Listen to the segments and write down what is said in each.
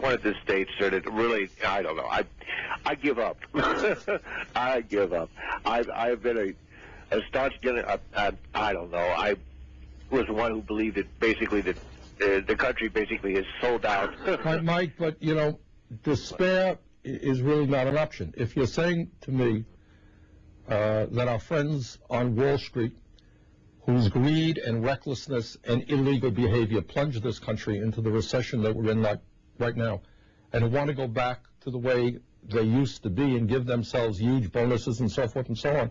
point at this stage, sir, that really, I don't know. I give up. I give up. I've been a staunch, I don't know. I was the one who believed that basically that the country basically is sold out. Mike, but, you know, despair is really not an option. If you're saying to me that our friends on Wall Street, whose greed and recklessness and illegal behavior plunged this country into the recession that we're in right now, and who want to go back to the way they used to be and give themselves huge bonuses and so forth and so on,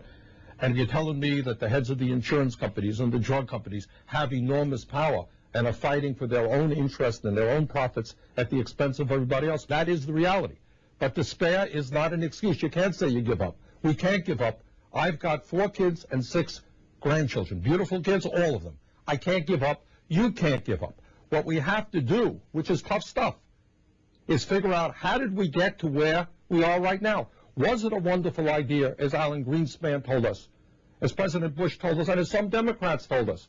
and you're telling me that the heads of the insurance companies and the drug companies have enormous power and are fighting for their own interest and their own profits at the expense of everybody else. That is the reality. But despair is not an excuse. You can't say you give up. We can't give up. I've got 4 kids and 6 grandchildren. Beautiful kids, all of them. I can't give up. You can't give up. What we have to do, which is tough stuff, is figure out how did we get to where we are right now. Was it a wonderful idea, as Alan Greenspan told us, as President Bush told us, and as some Democrats told us,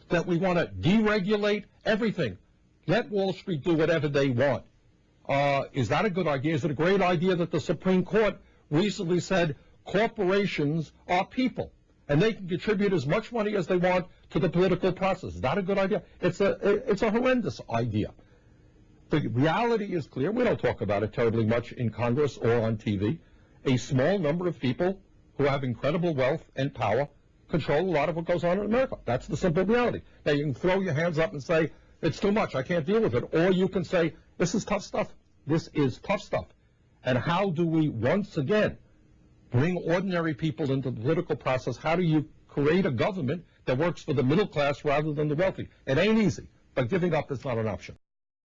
that we want to deregulate everything? Let Wall Street do whatever they want. Is that a good idea? Is it a great idea that the Supreme Court recently said corporations are people and they can contribute as much money as they want to the political process? Is that a good idea? It's a horrendous idea. The reality is clear. We don't talk about it terribly much in Congress or on TV. A small number of people who have incredible wealth and power control a lot of what goes on in America. That's the simple reality. Now, you can throw your hands up and say, it's too much, I can't deal with it. Or you can say, this is tough stuff. This is tough stuff. And how do we, once again, bring ordinary people into the political process? How do you create a government that works for the middle class rather than the wealthy? It ain't easy, but giving up is not an option.